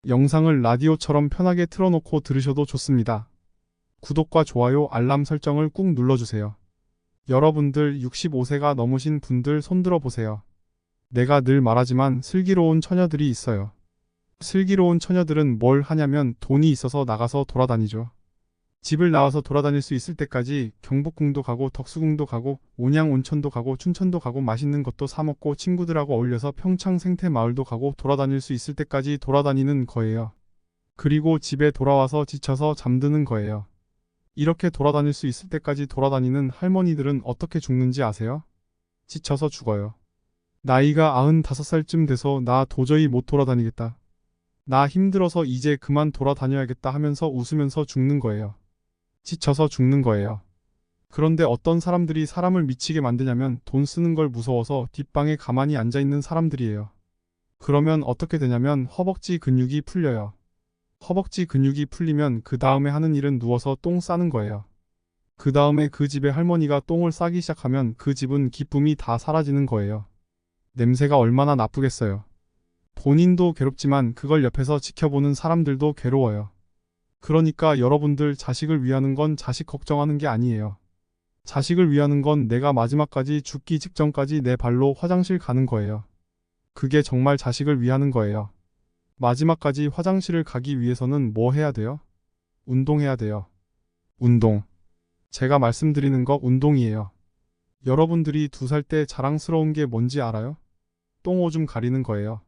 영상을 라디오처럼 편하게 틀어놓고 들으셔도 좋습니다. 구독과 좋아요, 알람 설정을 꾹 눌러주세요. 여러분들 65세가 넘으신 분들 손들어 보세요. 내가 늘 말하지만 슬기로운 처녀들이 있어요. 슬기로운 처녀들은 뭘 하냐면 돈이 있어서 나가서 돌아다니죠. 집을 나와서 돌아다닐 수 있을 때까지 경복궁도 가고 덕수궁도 가고 온양 온천도 가고 춘천도 가고 맛있는 것도 사 먹고 친구들하고 어울려서 평창 생태마을도 가고 돌아다닐 수 있을 때까지 돌아다니는 거예요. 그리고 집에 돌아와서 지쳐서 잠드는 거예요. 이렇게 돌아다닐 수 있을 때까지 돌아다니는 할머니들은 어떻게 죽는지 아세요? 지쳐서 죽어요. 나이가 95살쯤 돼서 나 도저히 못 돌아다니겠다. 나 힘들어서 이제 그만 돌아다녀야겠다 하면서 웃으면서 죽는 거예요. 지쳐서 죽는 거예요. 그런데 어떤 사람들이 사람을 미치게 만드냐면 돈 쓰는 걸 무서워서 뒷방에 가만히 앉아있는 사람들이에요. 그러면 어떻게 되냐면 허벅지 근육이 풀려요. 허벅지 근육이 풀리면 그 다음에 하는 일은 누워서 똥 싸는 거예요. 그 다음에 그 집에 할머니가 똥을 싸기 시작하면 그 집은 기쁨이 다 사라지는 거예요. 냄새가 얼마나 나쁘겠어요. 본인도 괴롭지만 그걸 옆에서 지켜보는 사람들도 괴로워요. 그러니까 여러분들 자식을 위하는 건 자식 걱정하는 게 아니에요. 자식을 위하는 건 내가 마지막까지 죽기 직전까지 내 발로 화장실 가는 거예요. 그게 정말 자식을 위하는 거예요. 마지막까지 화장실을 가기 위해서는 뭐 해야 돼요? 운동해야 돼요. 운동. 제가 말씀드리는 거 운동이에요. 여러분들이 2살 때 자랑스러운 게 뭔지 알아요? 똥오줌 가리는 거예요.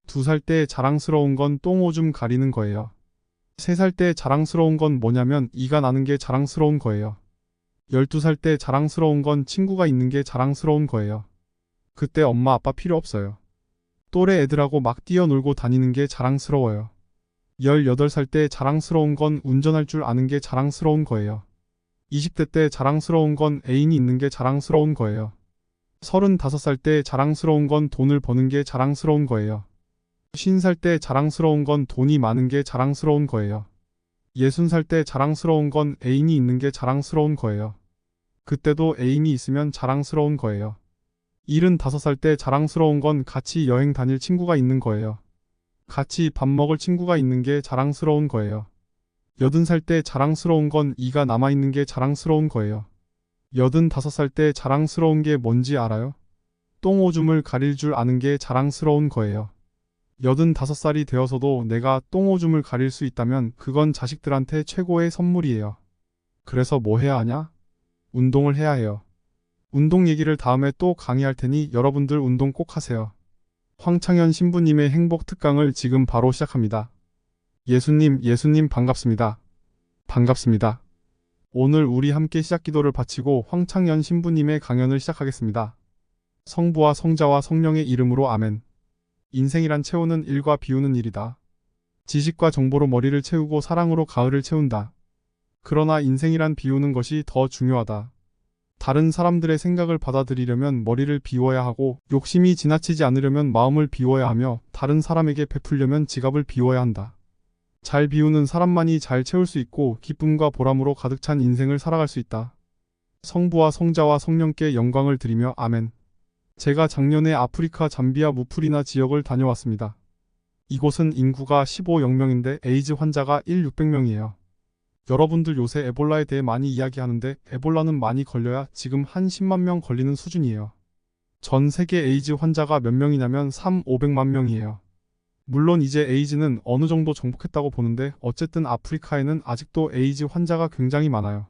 2살 때 자랑스러운 건 똥오줌 가리는 거예요. 3살 때 자랑스러운 건 뭐냐면 이가 나는 게 자랑스러운 거예요. 12살 때 자랑스러운 건 친구가 있는 게 자랑스러운 거예요. 그때 엄마 아빠 필요 없어요. 또래 애들하고 막 뛰어놀고 다니는 게 자랑스러워요. 18살 때 자랑스러운 건 운전할 줄 아는 게 자랑스러운 거예요. 20대 때 자랑스러운 건 애인이 있는 게 자랑스러운 거예요. 35살 때 자랑스러운 건 돈을 버는 게 자랑스러운 거예요. 50살 때 자랑스러운 건 돈이 많은 게 자랑스러운 거예요. 60살 때 자랑스러운 건 애인이 있는 게 자랑스러운 거예요. 그때도 애인이 있으면 자랑스러운 거예요. 75살 때 자랑스러운 건 같이 여행 다닐 친구가 있는 거예요. 같이 밥 먹을 친구가 있는 게 자랑스러운 거예요. 80살 때 자랑스러운 건 이가 남아있는 게 자랑스러운 거예요. 85살 때 자랑스러운 게 뭔지 알아요? 똥오줌을 가릴 줄 아는 게 자랑스러운 거예요. 85살이 되어서도 내가 똥오줌을 가릴 수 있다면 그건 자식들한테 최고의 선물이에요. 그래서 뭐 해야 하냐? 운동을 해야 해요. 운동 얘기를 다음에 또 강의할 테니 여러분들 운동 꼭 하세요. 황창현 신부님의 행복 특강을 지금 바로 시작합니다. 예수님 반갑습니다. 반갑습니다. 오늘 우리 함께 시작 기도를 바치고 황창현 신부님의 강연을 시작하겠습니다. 성부와 성자와 성령의 이름으로 아멘. 인생이란 채우는 일과 비우는 일이다. 지식과 정보로 머리를 채우고 사랑으로 가을을 채운다. 그러나 인생이란 비우는 것이 더 중요하다. 다른 사람들의 생각을 받아들이려면 머리를 비워야 하고 욕심이 지나치지 않으려면 마음을 비워야 하며 다른 사람에게 베풀려면 지갑을 비워야 한다. 잘 비우는 사람만이 잘 채울 수 있고 기쁨과 보람으로 가득 찬 인생을 살아갈 수 있다. 성부와 성자와 성령께 영광을 드리며 아멘. 제가 작년에 아프리카 잠비아 무프리나 지역을 다녀왔습니다. 이곳은 인구가 15영명인데 에이즈 환자가 1,600명이에요. 여러분들 요새 에볼라에 대해 많이 이야기하는데 에볼라는 많이 걸려야 지금 한 10만 명 걸리는 수준이에요. 전 세계 에이즈 환자가 몇 명이냐면 500만 명이에요. 물론 이제 에이즈는 어느 정도 정복했다고 보는데 어쨌든 아프리카에는 아직도 에이즈 환자가 굉장히 많아요.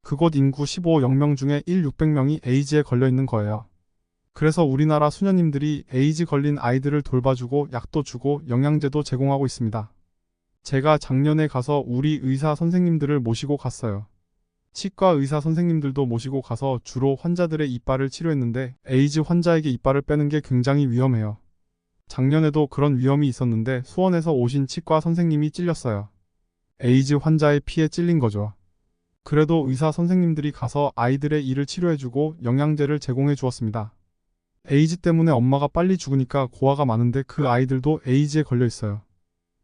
그곳 인구 15영명 중에 1,600명이 에이즈에 걸려있는 거예요. 그래서 우리나라 수녀님들이 에이즈 걸린 아이들을 돌봐주고 약도 주고 영양제도 제공하고 있습니다. 제가 작년에 가서 우리 의사 선생님들을 모시고 갔어요. 치과 의사 선생님들도 모시고 가서 주로 환자들의 이빨을 치료했는데 에이즈 환자에게 이빨을 빼는 게 굉장히 위험해요. 작년에도 그런 위험이 있었는데 수원에서 오신 치과 선생님이 찔렸어요. 에이즈 환자의 피에 찔린 거죠. 그래도 의사 선생님들이 가서 아이들의 이를 치료해주고 영양제를 제공해 주었습니다. 에이즈 때문에 엄마가 빨리 죽으니까 고아가 많은데 그 아이들도 에이즈에 걸려 있어요.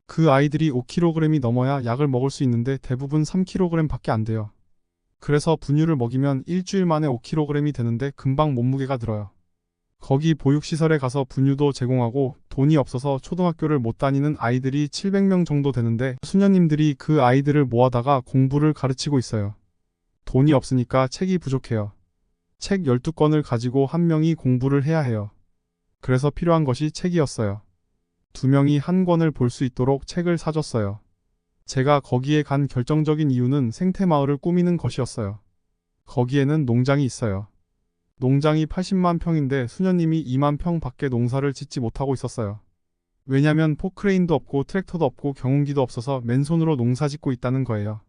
그 아이들이 5kg이 넘어야 약을 먹을 수 있는데 대부분 3kg 밖에 안 돼요. 그래서 분유를 먹이면 일주일 만에 5kg이 되는데 금방 몸무게가 들어요. 거기 보육시설에 가서 분유도 제공하고 돈이 없어서 초등학교를 못 다니는 아이들이 700명 정도 되는데 수녀님들이 그 아이들을 모아다가 공부를 가르치고 있어요. 돈이 없으니까 책이 부족해요. 책 12권을 가지고 한 명이 공부를 해야 해요. 그래서 필요한 것이 책이었어요. 두 명이 한 권을 볼 수 있도록 책을 사줬어요. 제가 거기에 간 결정적인 이유는 생태마을을 꾸미는 것이었어요. 거기에는 농장이 있어요. 농장이 80만 평인데 수녀님이 2만 평 밖에 농사를 짓지 못하고 있었어요. 왜냐면 포크레인도 없고 트랙터도 없고 경운기도 없어서 맨손으로 농사 짓고 있다는 거예요.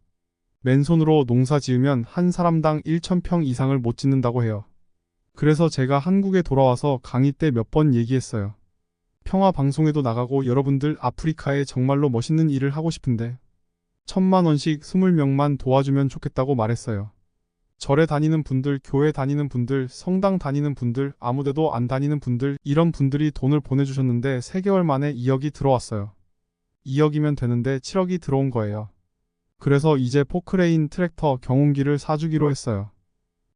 맨손으로 농사 지으면 한 사람당 1,000평 이상을 못 짓는다고 해요. 그래서 제가 한국에 돌아와서 강의 때 몇 번 얘기했어요. 평화 방송에도 나가고 여러분들 아프리카에 정말로 멋있는 일을 하고 싶은데 1,000만 원씩 20명만 도와주면 좋겠다고 말했어요. 절에 다니는 분들, 교회 다니는 분들, 성당 다니는 분들, 아무데도 안 다니는 분들, 이런 분들이 돈을 보내주셨는데 3개월 만에 2억이 들어왔어요. 2억이면 되는데 7억이 들어온 거예요. 그래서 이제 포크레인, 트랙터, 경운기를 사주기로 했어요.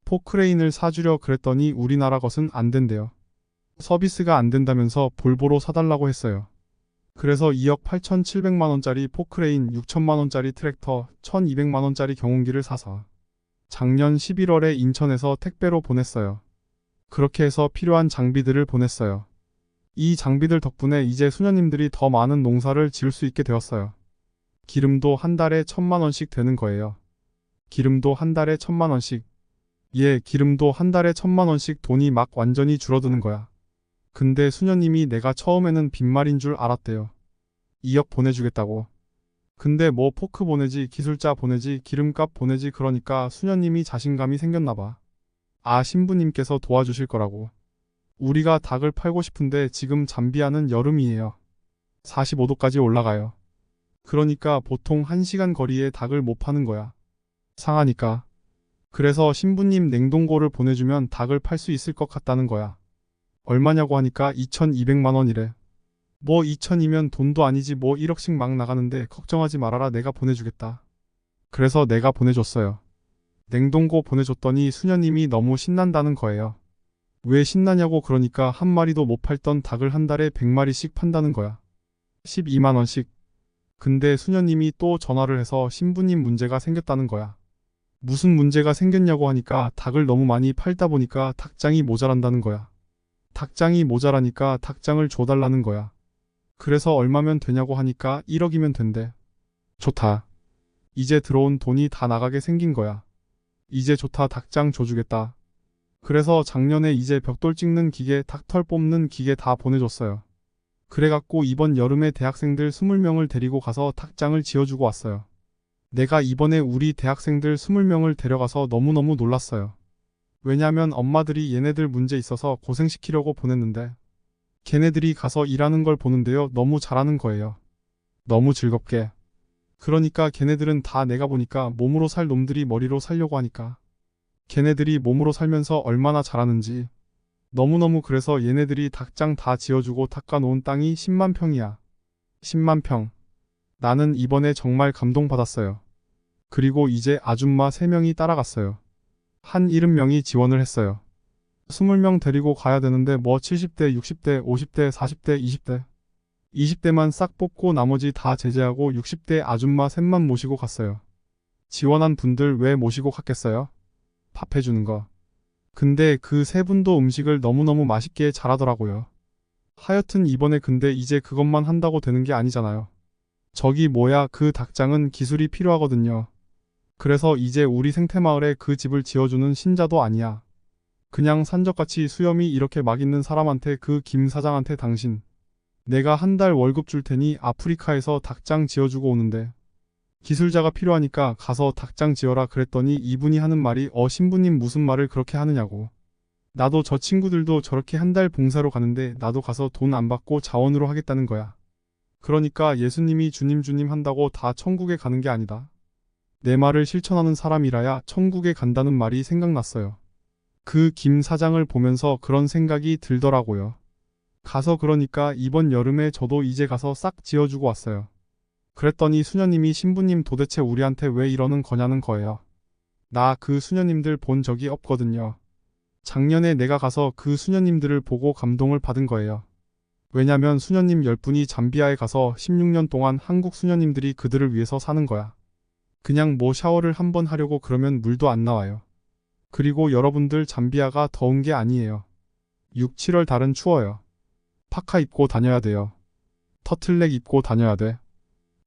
포크레인을 사주려 그랬더니 우리나라 것은 안 된대요. 서비스가 안 된다면서 볼보로 사달라고 했어요. 그래서 2억 8,700만 원짜리 포크레인, 6천만 원짜리 트랙터, 1,200만 원짜리 경운기를 사서 작년 11월에 인천에서 택배로 보냈어요. 그렇게 해서 필요한 장비들을 보냈어요. 이 장비들 덕분에 이제 수녀님들이 더 많은 농사를 지을 수 있게 되었어요. 기름도 한 달에 1,000만 원씩 되는 거예요. 기름도 한 달에 1,000만 원씩. 예, 기름도 한 달에 1,000만 원씩 돈이 막 완전히 줄어드는 거야. 근데 수녀님이 내가 처음에는 빈말인 줄 알았대요. 2억 보내주겠다고. 근데 뭐 포크 보내지, 기술자 보내지, 기름값 보내지 그러니까 수녀님이 자신감이 생겼나 봐. 아, 신부님께서 도와주실 거라고. 우리가 닭을 팔고 싶은데 지금 잠비아는 여름이에요. 45도까지 올라가요. 그러니까 보통 1시간 거리에 닭을 못 파는 거야. 상하니까. 그래서 신부님 냉동고를 보내주면 닭을 팔 수 있을 것 같다는 거야. 얼마냐고 하니까 2,200만 원이래. 뭐 2천이면 돈도 아니지 뭐 1억씩 막 나가는데 걱정하지 말아라 내가 보내주겠다. 그래서 내가 보내줬어요. 냉동고 보내줬더니 수녀님이 너무 신난다는 거예요. 왜 신나냐고 그러니까 한 마리도 못 팔던 닭을 한 달에 100마리씩 판다는 거야. 12만 원씩. 근데 수녀님이 또 전화를 해서 신부님 문제가 생겼다는 거야. 무슨 문제가 생겼냐고 하니까 닭을 너무 많이 팔다 보니까 닭장이 모자란다는 거야. 닭장이 모자라니까 닭장을 줘달라는 거야. 그래서 얼마면 되냐고 하니까 1억이면 된대. 좋다. 이제 들어온 돈이 다 나가게 생긴 거야. 이제 좋다 닭장 줘주겠다. 그래서 작년에 이제 벽돌 찍는 기계, 닭털 뽑는 기계 다 보내줬어요. 그래갖고 이번 여름에 대학생들 20명을 데리고 가서 닭장을 지어주고 왔어요. 내가 이번에 우리 대학생들 20명을 데려가서 너무너무 놀랐어요. 왜냐면 엄마들이 얘네들 문제 있어서 고생시키려고 보냈는데 걔네들이 가서 일하는 걸 보는데요. 너무 잘하는 거예요. 너무 즐겁게. 그러니까 걔네들은 다 내가 보니까 몸으로 살 놈들이 머리로 살려고 하니까. 걔네들이 몸으로 살면서 얼마나 잘하는지. 너무너무 그래서 얘네들이 닭장 다 지어주고 닦아놓은 땅이 10만 평이야. 10만 평. 나는 이번에 정말 감동받았어요. 그리고 이제 아줌마 3명이 따라갔어요. 한 70명이 지원을 했어요. 20명 데리고 가야 되는데 뭐 70대, 60대, 50대, 40대, 20대. 20대만 싹 뽑고 나머지 다 제재하고 60대 아줌마 셋만 모시고 갔어요. 지원한 분들 왜 모시고 갔겠어요? 밥 해주는 거. 근데 그 3분도 음식을 너무너무 맛있게 잘하더라고요. 하여튼 이번에 근데 이제 그것만 한다고 되는 게 아니잖아요. 저기 뭐야 그 닭장은 기술이 필요하거든요. 그래서 이제 우리 생태마을에 그 집을 지어주는 신자도 아니야. 그냥 산적같이 수염이 이렇게 막 있는 사람한테 그 김 사장한테 당신 내가 한 달 월급 줄 테니 아프리카에서 닭장 지어주고 오는데 기술자가 필요하니까 가서 닭장 지어라 그랬더니 이분이 하는 말이 신부님 무슨 말을 그렇게 하느냐고. 나도 저 친구들도 저렇게 한 달 봉사로 가는데 나도 가서 돈 안 받고 자원으로 하겠다는 거야. 그러니까 예수님이 주님 한다고 다 천국에 가는 게 아니다. 내 말을 실천하는 사람이라야 천국에 간다는 말이 생각났어요. 그 김 사장을 보면서 그런 생각이 들더라고요. 가서 그러니까 이번 여름에 저도 이제 가서 싹 지어주고 왔어요. 그랬더니 수녀님이 신부님 도대체 우리한테 왜 이러는 거냐는 거예요. 나 그 수녀님들 본 적이 없거든요. 작년에 내가 가서 그 수녀님들을 보고 감동을 받은 거예요. 왜냐면 수녀님 10분이 잠비아에 가서 16년 동안 한국 수녀님들이 그들을 위해서 사는 거야. 그냥 뭐 샤워를 한번 하려고 그러면 물도 안 나와요. 그리고 여러분들 잠비아가 더운 게 아니에요. 6, 7월 달은 추워요. 파카 입고 다녀야 돼요. 터틀넥 입고 다녀야 돼.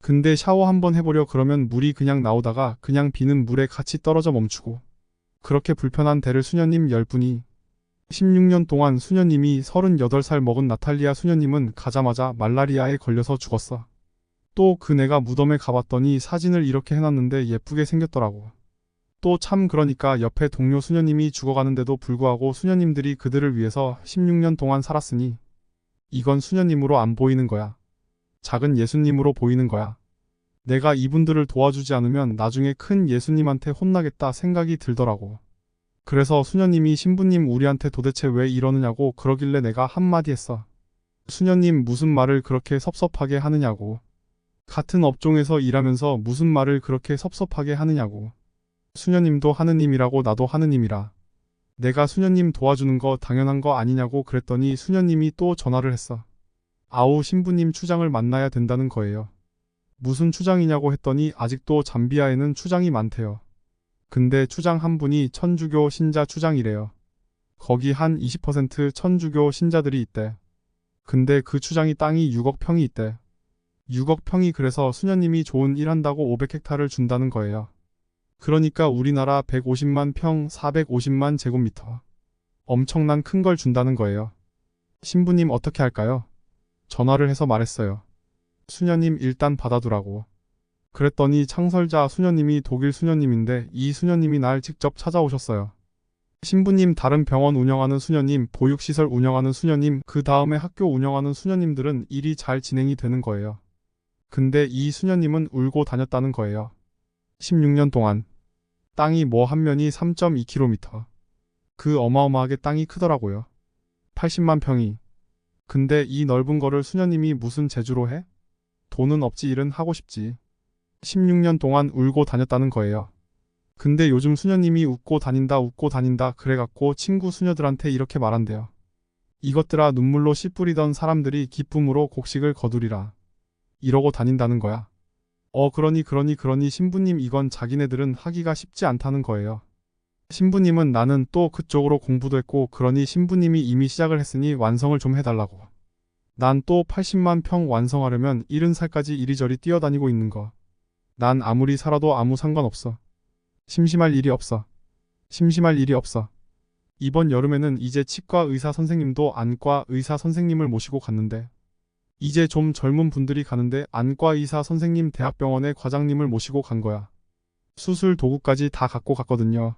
근데 샤워 한번 해보려 그러면 물이 그냥 나오다가 그냥 비는 물에 같이 떨어져 멈추고. 그렇게 불편한 데를 수녀님 10분이 16년 동안 수녀님이 38살 먹은 나탈리아 수녀님은 가자마자 말라리아에 걸려서 죽었어. 또 그네가 무덤에 가봤더니 사진을 이렇게 해놨는데 예쁘게 생겼더라고. 또 참 그러니까 옆에 동료 수녀님이 죽어가는데도 불구하고 수녀님들이 그들을 위해서 16년 동안 살았으니 이건 수녀님으로 안 보이는 거야. 작은 예수님으로 보이는 거야. 내가 이분들을 도와주지 않으면 나중에 큰 예수님한테 혼나겠다 생각이 들더라고. 그래서 수녀님이 신부님 우리한테 도대체 왜 이러느냐고 그러길래 내가 한마디 했어. 수녀님 무슨 말을 그렇게 섭섭하게 하느냐고. 같은 업종에서 일하면서 무슨 말을 그렇게 섭섭하게 하느냐고. 수녀님도 하느님이라고 나도 하느님이라. 내가 수녀님 도와주는 거 당연한 거 아니냐고 그랬더니 수녀님이 또 전화를 했어. 아우 신부님 추장을 만나야 된다는 거예요. 무슨 추장이냐고 했더니 아직도 잠비아에는 추장이 많대요. 근데 추장 한 분이 천주교 신자 추장이래요. 거기 한 20% 천주교 신자들이 있대. 근데 그 추장이 땅이 6억 평이 있대. 6억 평이 그래서 수녀님이 좋은 일 한다고 500헥타를 준다는 거예요. 그러니까 우리나라 150만 평 450만 제곱미터. 엄청난 큰 걸 준다는 거예요. 신부님 어떻게 할까요? 전화를 해서 말했어요. 수녀님 일단 받아두라고. 그랬더니 창설자 수녀님이 독일 수녀님인데 이 수녀님이 날 직접 찾아오셨어요. 신부님 다른 병원 운영하는 수녀님, 보육시설 운영하는 수녀님, 그 다음에 학교 운영하는 수녀님들은 일이 잘 진행이 되는 거예요. 근데 이 수녀님은 울고 다녔다는 거예요. 16년 동안. 땅이 뭐 한 면이 3.2km. 그 어마어마하게 땅이 크더라고요. 80만 평이. 근데 이 넓은 거를 수녀님이 무슨 재주로 해? 돈은 없지 일은 하고 싶지. 16년 동안 울고 다녔다는 거예요. 근데 요즘 수녀님이 웃고 다닌다 그래갖고 친구 수녀들한테 이렇게 말한대요. 이것들아 눈물로 씨 뿌리던 사람들이 기쁨으로 곡식을 거두리라. 이러고 다닌다는 거야. 그러니 신부님 이건 자기네들은 하기가 쉽지 않다는 거예요. 신부님은 나는 또 그쪽으로 공부도 했고 그러니 신부님이 이미 시작을 했으니 완성을 좀 해달라고. 난 또 80만 평 완성하려면 70살까지 이리저리 뛰어다니고 있는 거. 난 아무리 살아도 아무 상관없어. 심심할 일이 없어. 심심할 일이 없어. 이번 여름에는 이제 치과 의사 선생님도 안과 의사 선생님을 모시고 갔는데 이제 좀 젊은 분들이 가는데 안과 의사 선생님 대학병원의 과장님을 모시고 간 거야. 수술 도구까지 다 갖고 갔거든요.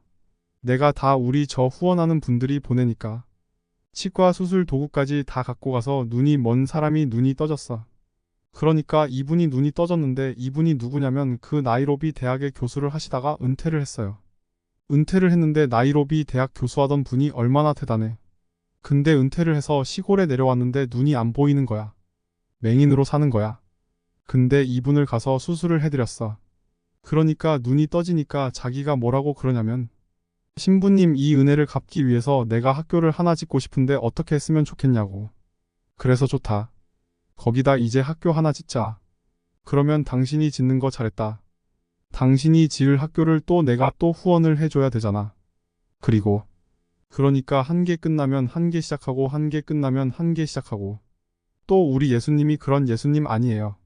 내가 다 우리 저 후원하는 분들이 보내니까. 치과 수술 도구까지 다 갖고 가서 눈이 먼 사람이 눈이 떠졌어. 그러니까 이분이 눈이 떠졌는데 이분이 누구냐면 그 나이로비 대학의 교수를 하시다가 은퇴를 했어요. 은퇴를 했는데 나이로비 대학 교수하던 분이 얼마나 대단해. 근데 은퇴를 해서 시골에 내려왔는데 눈이 안 보이는 거야. 맹인으로 사는 거야. 근데 이분을 가서 수술을 해드렸어. 그러니까 눈이 떠지니까 자기가 뭐라고 그러냐면 신부님 이 은혜를 갚기 위해서 내가 학교를 하나 짓고 싶은데 어떻게 했으면 좋겠냐고. 그래서 좋다. 거기다 이제 학교 하나 짓자. 그러면 당신이 짓는 거 잘했다. 당신이 지을 학교를 또 내가 또 후원을 해줘야 되잖아. 그리고 그러니까 한 개 끝나면 한 개 시작하고 한 개 끝나면 한 개 시작하고 또 우리 예수님이 그런 예수님 아니에요.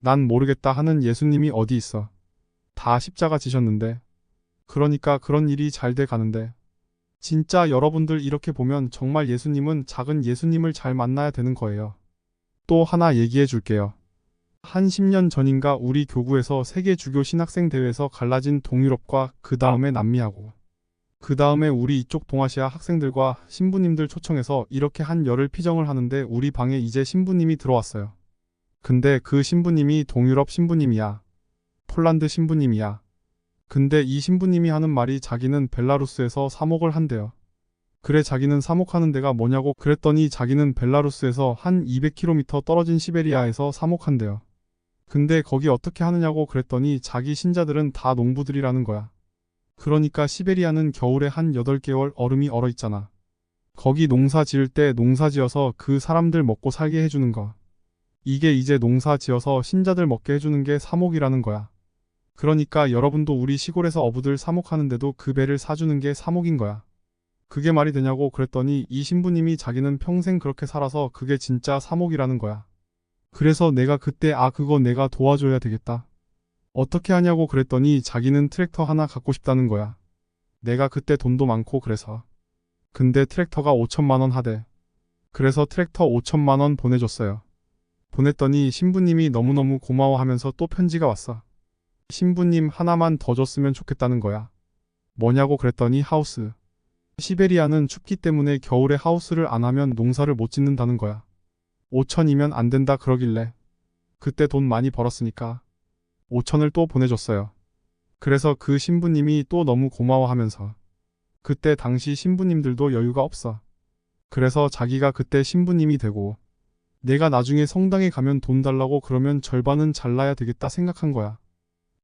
난 모르겠다 하는 예수님이 어디 있어. 다 십자가 지셨는데. 그러니까 그런 일이 잘 돼 가는데. 진짜 여러분들 이렇게 보면 정말 예수님은 작은 예수님을 잘 만나야 되는 거예요. 또 하나 얘기해 줄게요. 한 10년 전인가 우리 교구에서 세계 주교 신학생 대회에서 갈라진 동유럽과 그 다음에 남미하고 그 다음에 우리 이쪽 동아시아 학생들과 신부님들 초청해서 이렇게 한 열흘 피정을 하는데 우리 방에 이제 신부님이 들어왔어요. 근데 그 신부님이 동유럽 신부님이야. 폴란드 신부님이야. 근데 이 신부님이 하는 말이 자기는 벨라루스에서 사목을 한대요. 그래 자기는 사목하는 데가 뭐냐고 그랬더니 자기는 벨라루스에서 한 200km 떨어진 시베리아에서 사목한대요. 근데 거기 어떻게 하느냐고 그랬더니 자기 신자들은 다 농부들이라는 거야. 그러니까 시베리아는 겨울에 한 8개월 얼음이 얼어있잖아. 거기 농사 지을 때 농사 지어서 그 사람들 먹고 살게 해주는 거. 이게 이제 농사 지어서 신자들 먹게 해주는 게 사목이라는 거야. 그러니까 여러분도 우리 시골에서 어부들 사목하는데도 그 배를 사주는 게 사목인 거야. 그게 말이 되냐고 그랬더니 이 신부님이 자기는 평생 그렇게 살아서 그게 진짜 사목이라는 거야. 그래서 내가 그때 그거 내가 도와줘야 되겠다. 어떻게 하냐고 그랬더니 자기는 트랙터 하나 갖고 싶다는 거야. 내가 그때 돈도 많고 그래서. 근데 트랙터가 5천만 원 하대. 그래서 트랙터 5천만 원 보내줬어요. 보냈더니 신부님이 너무너무 고마워하면서 또 편지가 왔어. 신부님 하나만 더 줬으면 좋겠다는 거야. 뭐냐고 그랬더니 하우스. 시베리아는 춥기 때문에 겨울에 하우스를 안 하면 농사를 못 짓는다는 거야. 5천이면 안 된다 그러길래. 그때 돈 많이 벌었으니까 5천을 또 보내줬어요. 그래서 그 신부님이 또 너무 고마워하면서 그때 당시 신부님들도 여유가 없어. 그래서 자기가 그때 신부님이 되고 내가 나중에 성당에 가면 돈 달라고 그러면 절반은 잘라야 되겠다 생각한 거야.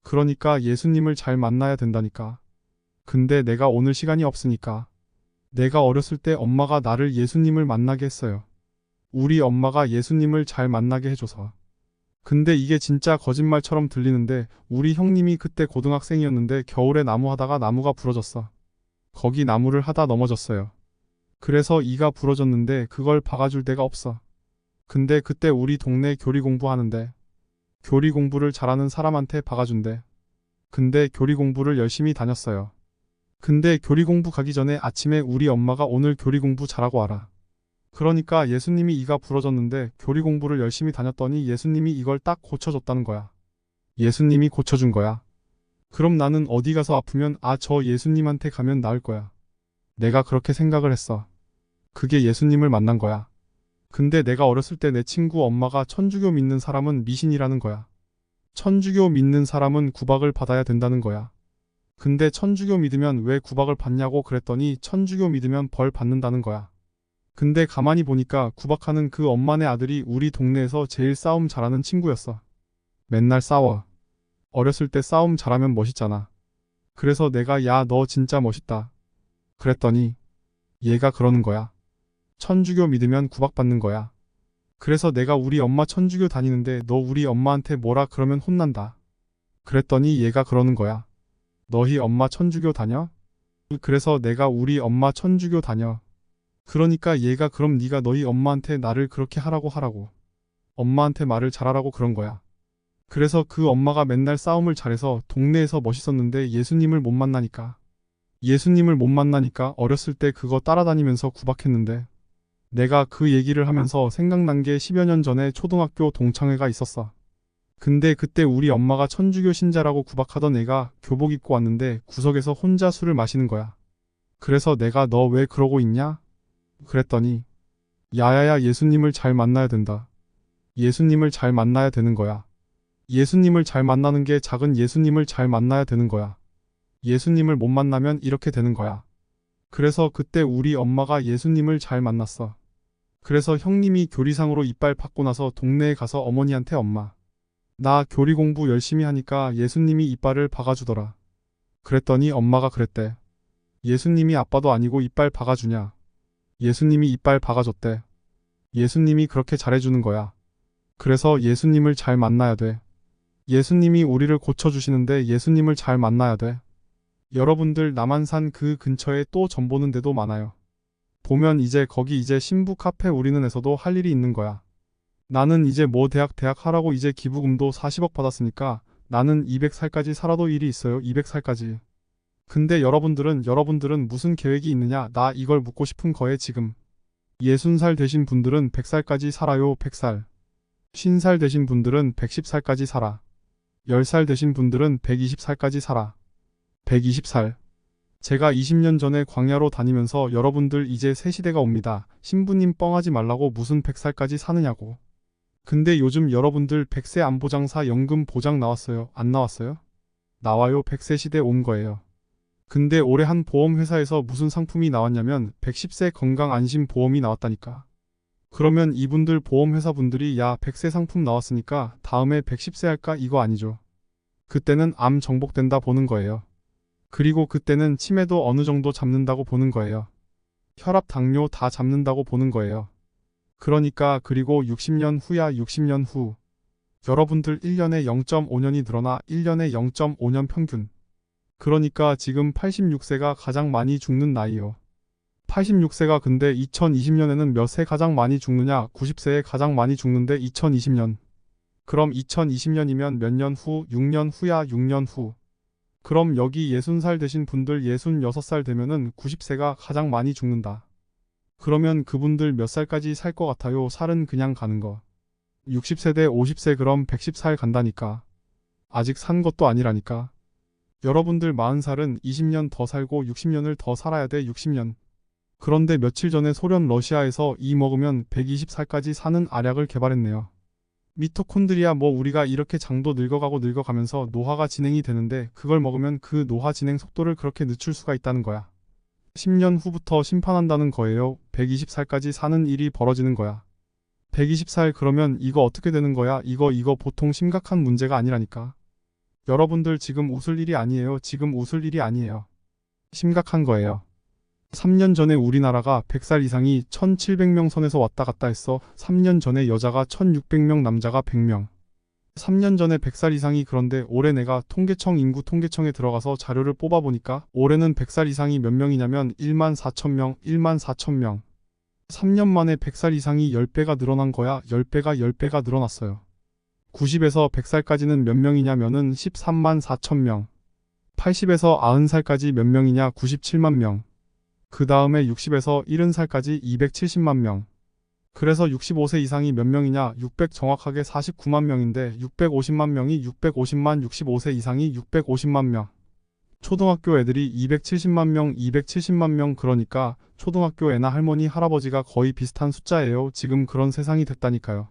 그러니까 예수님을 잘 만나야 된다니까. 근데 내가 오늘 시간이 없으니까. 내가 어렸을 때 엄마가 나를 예수님을 만나게 했어요. 우리 엄마가 예수님을 잘 만나게 해줘서. 근데 이게 진짜 거짓말처럼 들리는데 우리 형님이 그때 고등학생이었는데 겨울에 나무 하다가 나무가 부러졌어. 거기 나무를 하다 넘어졌어요. 그래서 이가 부러졌는데 그걸 박아줄 데가 없어. 근데 그때 우리 동네 교리 공부하는데 교리 공부를 잘하는 사람한테 박아준대. 근데 교리 공부를 열심히 다녔어요. 근데 교리 공부 가기 전에 아침에 우리 엄마가 오늘 교리 공부 잘하고 와라. 그러니까 예수님이 이가 부러졌는데 교리 공부를 열심히 다녔더니 예수님이 이걸 딱 고쳐줬다는 거야. 예수님이 고쳐준 거야. 그럼 나는 어디 가서 아프면 저 예수님한테 가면 나을 거야. 내가 그렇게 생각을 했어. 그게 예수님을 만난 거야. 근데 내가 어렸을 때 내 친구 엄마가 천주교 믿는 사람은 미신이라는 거야. 천주교 믿는 사람은 구박을 받아야 된다는 거야. 근데 천주교 믿으면 왜 구박을 받냐고 그랬더니 천주교 믿으면 벌 받는다는 거야. 근데 가만히 보니까 구박하는 그 엄마네 아들이 우리 동네에서 제일 싸움 잘하는 친구였어. 맨날 싸워. 어렸을 때 싸움 잘하면 멋있잖아. 그래서 내가 야, 너 진짜 멋있다. 그랬더니 얘가 그러는 거야. 천주교 믿으면 구박받는 거야. 그래서 내가 우리 엄마 천주교 다니는데 너 우리 엄마한테 뭐라 그러면 혼난다. 그랬더니 얘가 그러는 거야. 너희 엄마 천주교 다녀? 그래서 내가 우리 엄마 천주교 다녀. 그러니까 얘가 그럼 네가 너희 엄마한테 나를 그렇게 하라고. 엄마한테 말을 잘하라고 그런 거야. 그래서 그 엄마가 맨날 싸움을 잘해서 동네에서 멋있었는데 예수님을 못 만나니까. 예수님을 못 만나니까 어렸을 때 그거 따라다니면서 구박했는데 내가 그 얘기를 하면서 생각난 게 10여 년 전에 초등학교 동창회가 있었어. 근데 그때 우리 엄마가 천주교 신자라고 구박하던 애가 교복 입고 왔는데 구석에서 혼자 술을 마시는 거야. 그래서 내가 너 왜 그러고 있냐? 그랬더니 야야야 예수님을 잘 만나야 된다. 예수님을 잘 만나야 되는 거야. 예수님을 잘 만나는 게 작은 예수님을 잘 만나야 되는 거야. 예수님을 못 만나면 이렇게 되는 거야. 그래서 그때 우리 엄마가 예수님을 잘 만났어. 그래서 형님이 교리상으로 이빨 받고 나서 동네에 가서 어머니한테 엄마, 나 교리 공부 열심히 하니까 예수님이 이빨을 박아주더라. 그랬더니 엄마가 그랬대. 예수님이 아빠도 아니고 이빨 박아주냐. 예수님이 이빨 박아줬대. 예수님이 그렇게 잘해주는 거야. 그래서 예수님을 잘 만나야 돼. 예수님이 우리를 고쳐주시는데 예수님을 잘 만나야 돼. 여러분들 남한산 그 근처에 또 점 보는 데도 많아요. 보면 이제 거기 이제 신부 카페 우리는에서도 할 일이 있는 거야. 나는 이제 뭐 대학 하라고 이제 기부금도 40억 받았으니까 나는 200살까지 살아도 일이 있어요. 200살까지. 근데 여러분들은 무슨 계획이 있느냐? 나 이걸 묻고 싶은 거에 지금. 60살 되신 분들은 100살까지 살아요. 100살. 50살 되신 분들은 110살까지 살아. 10살 되신 분들은 120살까지 살아. 120살. 제가 20년 전에 광야로 다니면서 여러분들 이제 새 시대가 옵니다. 신부님 뻥하지 말라고 무슨 100살까지 사느냐고. 근데 요즘 여러분들 100세 안보장사 연금 보장 나왔어요? 안 나왔어요? 나와요. 100세 시대 온 거예요. 근데 올해 한 보험회사에서 무슨 상품이 나왔냐면 110세 건강안심보험이 나왔다니까. 그러면 이분들 보험회사 분들이 야 100세 상품 나왔으니까 다음에 110세 할까 이거 아니죠. 그때는 암 정복된다 보는 거예요. 그리고 그때는 치매도 어느 정도 잡는다고 보는 거예요. 혈압, 당뇨 다 잡는다고 보는 거예요. 그러니까 그리고 60년 후야 60년 후. 여러분들 1년에 0.5년이 늘어나 1년에 0.5년 평균. 그러니까 지금 86세가 가장 많이 죽는 나이요. 86세가 근데 2020년에는 몇 세 가장 많이 죽느냐? 90세에 가장 많이 죽는데 2020년. 그럼 2020년이면 몇 년 후? 6년 후야 6년 후. 그럼 여기 60살 되신 분들 66살 되면은 90세가 가장 많이 죽는다. 그러면 그분들 몇 살까지 살 것 같아요? 살은 그냥 가는 거. 60세 대 50세 그럼 110살 간다니까. 아직 산 것도 아니라니까. 여러분들 40살은 20년 더 살고 60년을 더 살아야 돼 60년. 그런데 며칠 전에 소련 러시아에서 이 먹으면 120살까지 사는 알약을 개발했네요. 미토콘드리아 뭐 우리가 이렇게 장도 늙어가고 늙어가면서 노화가 진행이 되는데 그걸 먹으면 그 노화 진행 속도를 그렇게 늦출 수가 있다는 거야. 10년 후부터 심판한다는 거예요. 120살까지 사는 일이 벌어지는 거야. 120살 그러면 이거 어떻게 되는 거야? 이거 보통 심각한 문제가 아니라니까. 여러분들 지금 웃을 일이 아니에요. 지금 웃을 일이 아니에요. 심각한 거예요. 3년 전에 우리나라가 100살 이상이 1700명 선에서 왔다 갔다 했어. 3년 전에 여자가 1600명, 남자가 100명. 3년 전에 100살 이상이 그런데 올해 내가 통계청 인구 통계청에 들어가서 자료를 뽑아보니까 올해는 100살 이상이 몇 명이냐면 14,000명, 14,000명. 3년 만에 100살 이상이 10배가 늘어난 거야. 10배가 늘어났어요. 90에서 100살까지는 몇 명이냐면은 13만 4천 명. 80에서 90살까지 몇 명이냐 97만 명. 그 다음에 60에서 70살까지 270만 명. 그래서 65세 이상이 몇 명이냐 600 정확하게 49만 명인데 650만 명이 650만 65세 이상이 650만 명. 초등학교 애들이 270만 명 270만 명 그러니까 초등학교 애나 할머니 할아버지가 거의 비슷한 숫자예요. 지금 그런 세상이 됐다니까요.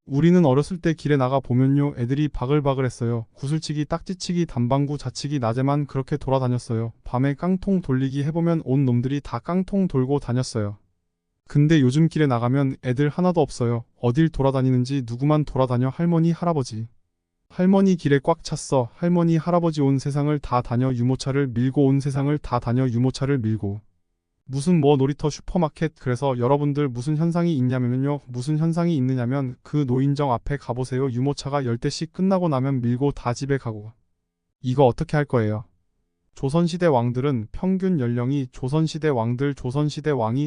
우리는 어렸을 때 길에 나가 보면요 애들이 바글바글 했어요. 구슬치기 딱지치기 단방구 자치기 낮에만 그렇게 돌아다녔어요. 밤에 깡통 돌리기 해보면 온 놈들이 다 깡통 돌고 다녔어요. 근데 요즘 길에 나가면 애들 하나도 없어요. 어딜 돌아다니는지 누구만 돌아다녀 할머니 할아버지. 할머니 길에 꽉 찼어. 할머니 할아버지 온 세상을 다 다녀 유모차를 밀고 온 세상을 다 다녀 유모차를 밀고. 무슨 뭐 놀이터 슈퍼마켓 그래서 여러분들 무슨 현상이 있냐면요. 무슨 현상이 있느냐면 그 노인정 앞에 가보세요. 유모차가 10대씩 끝나고 나면 밀고 다 집에 가고. 이거 어떻게 할 거예요? 조선시대 왕들은 평균 연령이 조선시대 왕이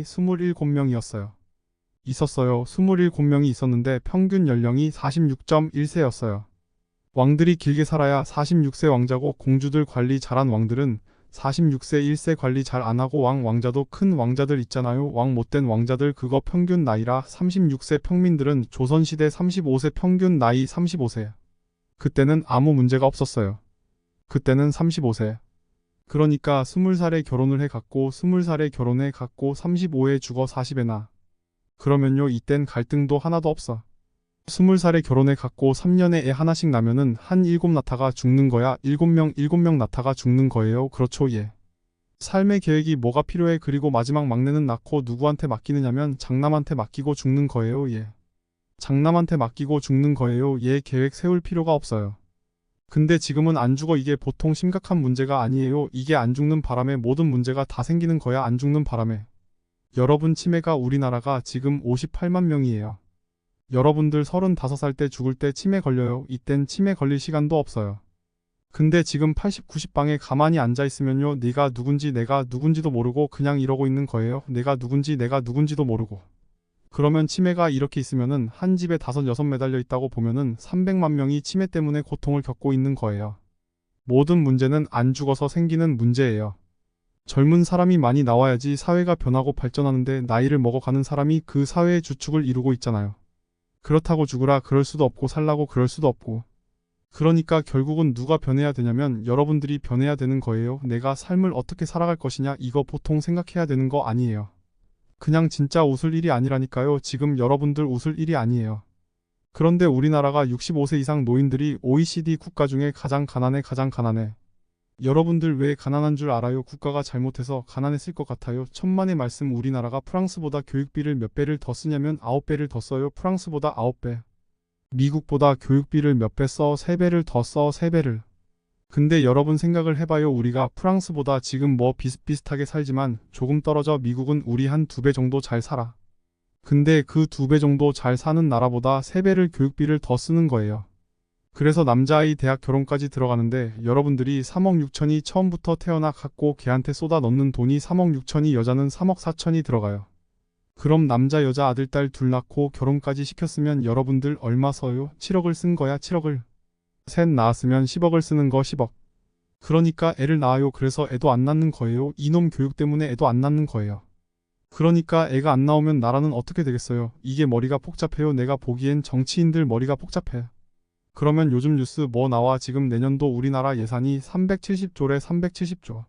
27명이었어요. 있었어요. 27명이 있었는데 평균 연령이 46.1세였어요. 왕들이 길게 살아야 46세 왕자고 공주들 관리 잘한 왕들은 46세 1세 관리 잘 안하고 왕자도 큰 왕자들 있잖아요. 왕 못된 왕자들 그거 평균 나이라 36세 평민들은 조선시대 35세 평균 나이 35세. 그때는 아무 문제가 없었어요. 그때는 35세. 그러니까 20살에 결혼을 해갖고 20살에 결혼해 갖고 35에 죽어 40에 나. 그러면요 이땐 갈등도 하나도 없어. 20살에 결혼해 갖고 3년에 애 하나씩 나면은 한 7나타가 죽는 거야. 7명 나타가 죽는 거예요. 그렇죠 예. 삶의 계획이 뭐가 필요해. 그리고 마지막 막내는 낳고 누구한테 맡기느냐면 장남한테 맡기고 죽는 거예요. 예. 장남한테 맡기고 죽는 거예요. 얘 계획 세울 필요가 없어요. 근데 지금은 안 죽어. 이게 보통 심각한 문제가 아니에요. 이게 안 죽는 바람에 모든 문제가 다 생기는 거야. 안 죽는 바람에. 여러분 치매가 우리나라가 지금 58만 명이에요. 여러분들 35살 때 죽을 때 치매 걸려요. 이땐 치매 걸릴 시간도 없어요. 근데 지금 80, 90방에 가만히 앉아있으면요. 네가 누군지 내가 누군지도 모르고 그냥 이러고 있는 거예요. 내가 누군지도 모르고. 그러면 치매가 이렇게 있으면은 한 집에 5, 6 매달려 있다고 보면은 300만 명이 치매 때문에 고통을 겪고 있는 거예요. 모든 문제는 안 죽어서 생기는 문제예요. 젊은 사람이 많이 나와야지 사회가 변하고 발전하는데 나이를 먹어가는 사람이 그 사회의 주축을 이루고 있잖아요. 그렇다고 죽으라 그럴 수도 없고 살라고 그럴 수도 없고. 그러니까 결국은 누가 변해야 되냐면 여러분들이 변해야 되는 거예요. 내가 삶을 어떻게 살아갈 것이냐 이거 보통 생각해야 되는 거 아니에요. 그냥 진짜 웃을 일이 아니라니까요. 지금 여러분들 웃을 일이 아니에요. 그런데 우리나라가 65세 이상 노인들이 OECD 국가 중에 가장 가난해. 여러분들 왜 가난한 줄 알아요? 국가가 잘못해서 가난했을 것 같아요. 천만의 말씀 우리나라가 프랑스보다 교육비를 몇 배를 더 쓰냐면 9배를 더 써요. 프랑스보다 9배. 미국보다 교육비를 몇 배 써? 3배를 더 써. 3배를. 근데 여러분 생각을 해봐요. 우리가 프랑스보다 지금 뭐 비슷비슷하게 살지만 조금 떨어져 미국은 우리 한 2배 정도 잘 살아. 근데 그 2배 정도 잘 사는 나라보다 3배를 교육비를 더 쓰는 거예요. 그래서 남자아이 대학 결혼까지 들어가는데 여러분들이 3억 6천이 처음부터 태어나 갖고 걔한테 쏟아 넣는 돈이 3억 6천이 여자는 3억 4천이 들어가요. 그럼 남자 여자 아들 딸 둘 낳고 결혼까지 시켰으면 여러분들 얼마 써요? 7억을 쓴 거야 7억을. 셋 낳았으면 10억을 쓰는 거 10억. 그러니까 애를 낳아요. 그래서 애도 안 낳는 거예요. 이놈 교육 때문에 애도 안 낳는 거예요. 그러니까 애가 안 나오면 나라는 어떻게 되겠어요? 이게 머리가 복잡해요. 내가 보기엔 정치인들 머리가 복잡해. 그러면 요즘 뉴스 뭐 나와? 지금 내년도 우리나라 예산이 370조래 370조.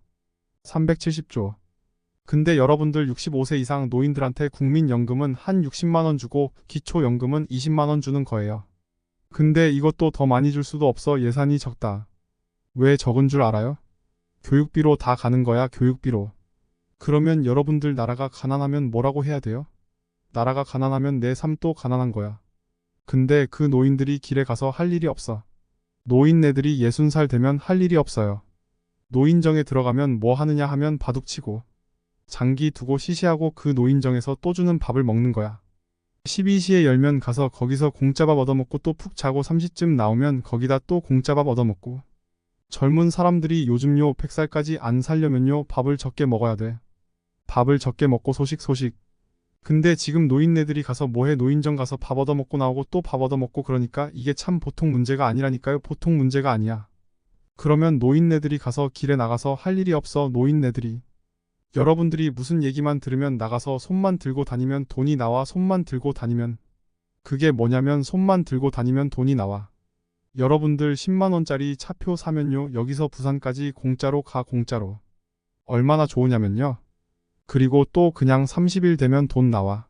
370조. 근데 여러분들 65세 이상 노인들한테 국민연금은 한 60만 원 주고 기초연금은 20만 원 주는 거예요. 근데 이것도 더 많이 줄 수도 없어. 예산이 적다. 왜 적은 줄 알아요? 교육비로 다 가는 거야, 교육비로. 그러면 여러분들 나라가 가난하면 뭐라고 해야 돼요? 나라가 가난하면 내 삶도 가난한 거야. 근데 그 노인들이 길에 가서 할 일이 없어. 노인네들이 60살 되면 할 일이 없어요. 노인정에 들어가면 뭐 하느냐 하면 바둑치고 장기 두고 시시하고 그 노인정에서 또 주는 밥을 먹는 거야. 12시에 열면 가서 거기서 공짜밥 얻어먹고 또 푹 자고 3시쯤 나오면 거기다 또 공짜밥 얻어먹고. 젊은 사람들이 요즘요 100살까지 안 살려면요 밥을 적게 먹어야 돼. 밥을 적게 먹고 소식. 근데 지금 노인네들이 가서 뭐해? 노인정 가서 밥 얻어먹고 나오고 또 밥 얻어먹고. 그러니까 이게 참 보통 문제가 아니라니까요. 보통 문제가 아니야. 그러면 노인네들이 가서 길에 나가서 할 일이 없어. 노인네들이. 여러분들이 무슨 얘기만 들으면 나가서 손만 들고 다니면 돈이 나와. 손만 들고 다니면. 그게 뭐냐면 손만 들고 다니면 돈이 나와. 여러분들 10만원짜리 차표 사면요 여기서 부산까지 공짜로 가. 공짜로. 얼마나 좋으냐면요. 그리고 또 그냥 30일 되면 돈 나와.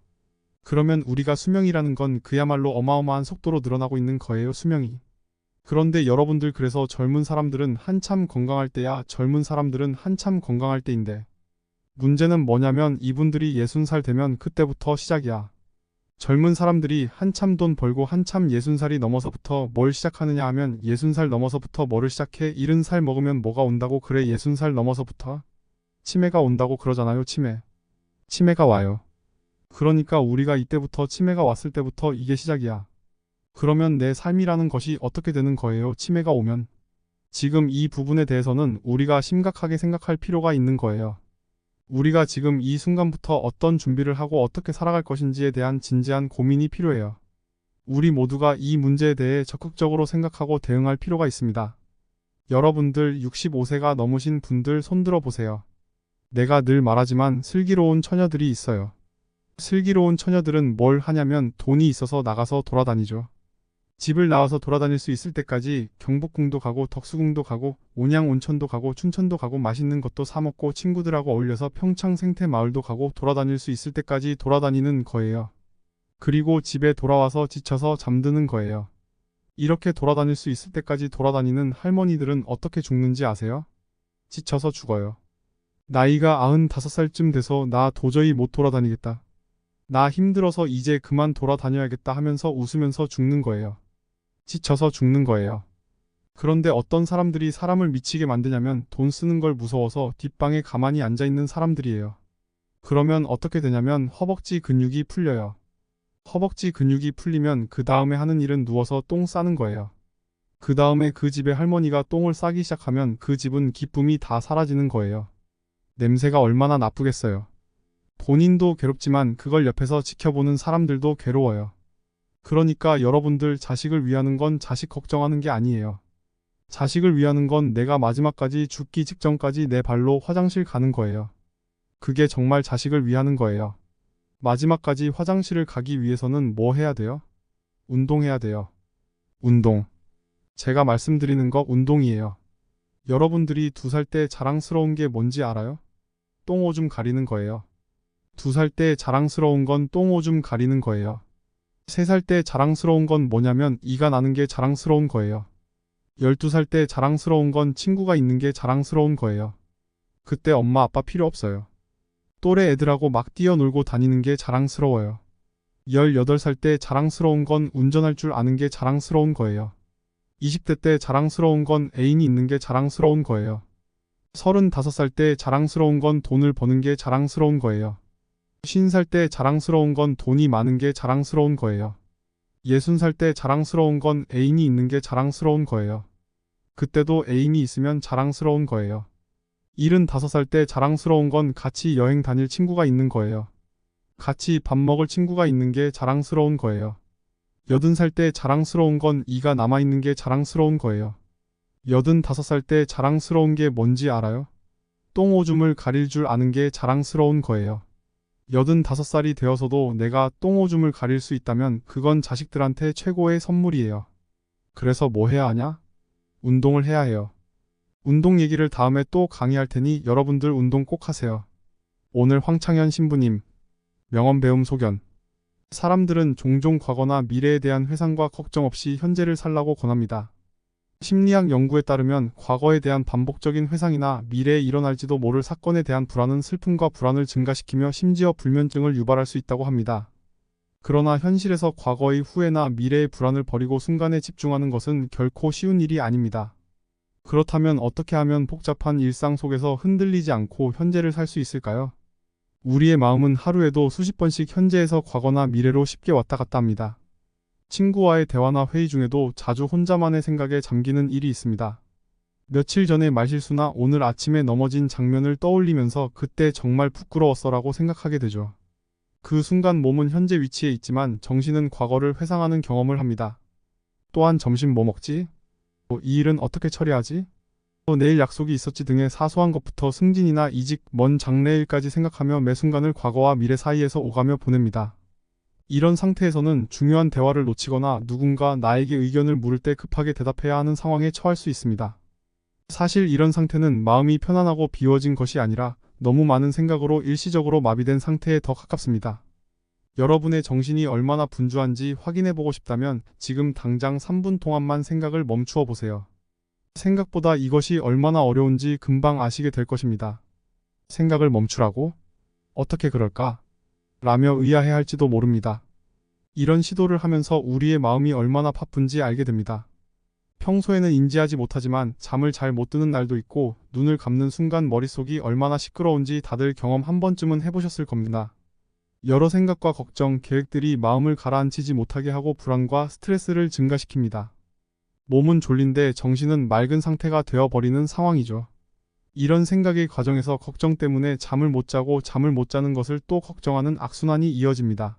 그러면 우리가 수명이라는 건 그야말로 어마어마한 속도로 늘어나고 있는 거예요. 수명이. 그런데 여러분들 그래서 젊은 사람들은 한참 건강할 때야. 젊은 사람들은 한참 건강할 때인데. 문제는 뭐냐면 이분들이 60살 되면 그때부터 시작이야. 젊은 사람들이 한참 돈 벌고 한참 60살이 넘어서부터 뭘 시작하느냐 하면 60살 넘어서부터 뭐를 시작해? 70살 먹으면 뭐가 온다고 그래? 60살 넘어서부터? 치매가 온다고 그러잖아요. 치매가 와요. 그러니까 우리가 이때부터 치매가 왔을 때부터 이게 시작이야. 그러면 내 삶이라는 것이 어떻게 되는 거예요? 치매가 오면. 지금 이 부분에 대해서는 우리가 심각하게 생각할 필요가 있는 거예요. 우리가 지금 이 순간부터 어떤 준비를 하고 어떻게 살아갈 것인지에 대한 진지한 고민이 필요해요. 우리 모두가 이 문제에 대해 적극적으로 생각하고 대응할 필요가 있습니다. 여러분들 65세가 넘으신 분들 손들어 보세요. 내가 늘 말하지만 슬기로운 처녀들이 있어요. 슬기로운 처녀들은 뭘 하냐면 돈이 있어서 나가서 돌아다니죠. 집을 나와서 돌아다닐 수 있을 때까지 경복궁도 가고 덕수궁도 가고 온양 온천도 가고 춘천도 가고 맛있는 것도 사 먹고 친구들하고 어울려서 평창 생태마을도 가고 돌아다닐 수 있을 때까지 돌아다니는 거예요. 그리고 집에 돌아와서 지쳐서 잠드는 거예요. 이렇게 돌아다닐 수 있을 때까지 돌아다니는 할머니들은 어떻게 죽는지 아세요? 지쳐서 죽어요. 나이가 95살쯤 돼서 나 도저히 못 돌아다니겠다. 나 힘들어서 이제 그만 돌아다녀야겠다 하면서 웃으면서 죽는 거예요. 지쳐서 죽는 거예요. 그런데 어떤 사람들이 사람을 미치게 만드냐면 돈 쓰는 걸 무서워서 뒷방에 가만히 앉아있는 사람들이에요. 그러면 어떻게 되냐면 허벅지 근육이 풀려요. 허벅지 근육이 풀리면 그 다음에 하는 일은 누워서 똥 싸는 거예요. 그 다음에 그 집에 할머니가 똥을 싸기 시작하면 그 집은 기쁨이 다 사라지는 거예요. 냄새가 얼마나 나쁘겠어요. 본인도 괴롭지만 그걸 옆에서 지켜보는 사람들도 괴로워요. 그러니까 여러분들 자식을 위하는 건 자식 걱정하는 게 아니에요. 자식을 위하는 건 내가 마지막까지 죽기 직전까지 내 발로 화장실 가는 거예요. 그게 정말 자식을 위하는 거예요. 마지막까지 화장실을 가기 위해서는 뭐 해야 돼요? 운동해야 돼요. 운동. 제가 말씀드리는 거 운동이에요. 여러분들이 2살 때 자랑스러운 게 뭔지 알아요? 똥오줌 가리는 거예요. 2살 때 자랑스러운 건 똥오줌 가리는 거예요. 3살 때 자랑스러운 건 뭐냐면 이가 나는 게 자랑스러운 거예요. 12살 때 자랑스러운 건 친구가 있는 게 자랑스러운 거예요. 그때 엄마 아빠 필요 없어요. 또래 애들하고 막 뛰어놀고 다니는 게 자랑스러워요. 18살 때 자랑스러운 건 운전할 줄 아는 게 자랑스러운 거예요. 20대 때 자랑스러운 건 애인이 있는 게 자랑스러운 거예요. 35살 때 자랑스러운 건 돈을 버는 게 자랑스러운 거예요. 50살 때 자랑스러운 건 돈이 많은 게 자랑스러운 거예요. 60살 때 자랑스러운 건 애인이 있는 게 자랑스러운 거예요. 그때도 애인이 있으면 자랑스러운 거예요. 75살 때 자랑스러운 건 같이 여행 다닐 친구가 있는 거예요. 같이 밥 먹을 친구가 있는 게 자랑스러운 거예요. 80살 때 자랑스러운 건 이가 남아있는 게 자랑스러운 거예요. 85살 때 자랑스러운 게 뭔지 알아요? 똥오줌을 가릴 줄 아는 게 자랑스러운 거예요. 85살이 되어서도 내가 똥오줌을 가릴 수 있다면 그건 자식들한테 최고의 선물이에요. 그래서 뭐 해야 하냐? 운동을 해야 해요. 운동 얘기를 다음에 또 강의할 테니 여러분들 운동 꼭 하세요. 오늘 황창현 신부님, 명언 배움 소견. 사람들은 종종 과거나 미래에 대한 회상과 걱정 없이 현재를 살라고 권합니다. 심리학 연구에 따르면 과거에 대한 반복적인 회상이나 미래에 일어날지도 모를 사건에 대한 불안은 슬픔과 불안을 증가시키며 심지어 불면증을 유발할 수 있다고 합니다. 그러나 현실에서 과거의 후회나 미래의 불안을 버리고 순간에 집중하는 것은 결코 쉬운 일이 아닙니다. 그렇다면 어떻게 하면 복잡한 일상 속에서 흔들리지 않고 현재를 살 수 있을까요? 우리의 마음은 하루에도 수십 번씩 현재에서 과거나 미래로 쉽게 왔다 갔다 합니다. 친구와의 대화나 회의 중에도 자주 혼자만의 생각에 잠기는 일이 있습니다. 며칠 전의 말실수나 오늘 아침에 넘어진 장면을 떠올리면서 그때 정말 부끄러웠어라고 생각하게 되죠. 그 순간 몸은 현재 위치에 있지만 정신은 과거를 회상하는 경험을 합니다. 또한 점심 뭐 먹지? 이 일은 어떻게 처리하지? 내일 약속이 있었지 등의 사소한 것부터 승진이나 이직, 먼 장래일까지 생각하며 매 순간을 과거와 미래 사이에서 오가며 보냅니다. 이런 상태에서는 중요한 대화를 놓치거나 누군가 나에게 의견을 물을 때 급하게 대답해야 하는 상황에 처할 수 있습니다. 사실 이런 상태는 마음이 편안하고 비워진 것이 아니라 너무 많은 생각으로 일시적으로 마비된 상태에 더 가깝습니다. 여러분의 정신이 얼마나 분주한지 확인해보고 싶다면 지금 당장 3분 동안만 생각을 멈추어 보세요. 생각보다 이것이 얼마나 어려운지 금방 아시게 될 것입니다. 생각을 멈추라고? 어떻게 그럴까? 라며 의아해할지도 모릅니다. 이런 시도를 하면서 우리의 마음이 얼마나 바쁜지 알게 됩니다. 평소에는 인지하지 못하지만 잠을 잘 못 드는 날도 있고 눈을 감는 순간 머릿속이 얼마나 시끄러운지 다들 경험 한 번쯤은 해보셨을 겁니다. 여러 생각과 걱정, 계획들이 마음을 가라앉히지 못하게 하고 불안과 스트레스를 증가시킵니다. 몸은 졸린데 정신은 맑은 상태가 되어버리는 상황이죠. 이런 생각의 과정에서 걱정 때문에 잠을 못 자고 잠을 못 자는 것을 또 걱정하는 악순환이 이어집니다.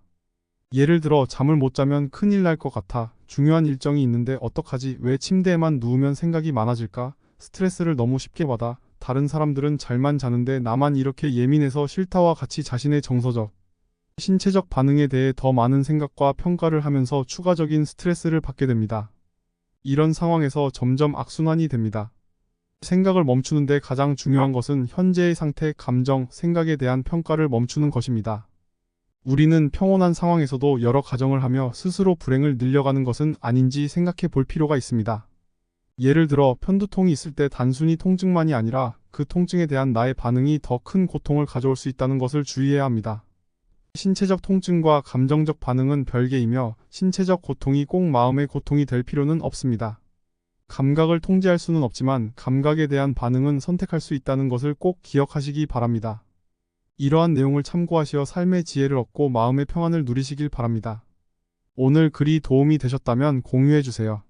예를 들어 잠을 못 자면 큰일 날 것 같아. 중요한 일정이 있는데 어떡하지? 왜 침대에만 누우면 생각이 많아질까? 스트레스를 너무 쉽게 받아. 다른 사람들은 잘만 자는데 나만 이렇게 예민해서 싫다와 같이 자신의 정서적, 신체적 반응에 대해 더 많은 생각과 평가를 하면서 추가적인 스트레스를 받게 됩니다. 이런 상황에서 점점 악순환이 됩니다. 생각을 멈추는데 가장 중요한 것은 현재의 상태, 감정, 생각에 대한 평가를 멈추는 것입니다. 우리는 평온한 상황에서도 여러 가정을 하며 스스로 불행을 늘려가는 것은 아닌지 생각해 볼 필요가 있습니다. 예를 들어 편두통이 있을 때 단순히 통증만이 아니라 그 통증에 대한 나의 반응이 더 큰 고통을 가져올 수 있다는 것을 주의해야 합니다. 신체적 통증과 감정적 반응은 별개이며 신체적 고통이 꼭 마음의 고통이 될 필요는 없습니다. 감각을 통제할 수는 없지만 감각에 대한 반응은 선택할 수 있다는 것을 꼭 기억하시기 바랍니다. 이러한 내용을 참고하시어 삶의 지혜를 얻고 마음의 평안을 누리시길 바랍니다. 오늘 글이 도움이 되셨다면 공유해주세요.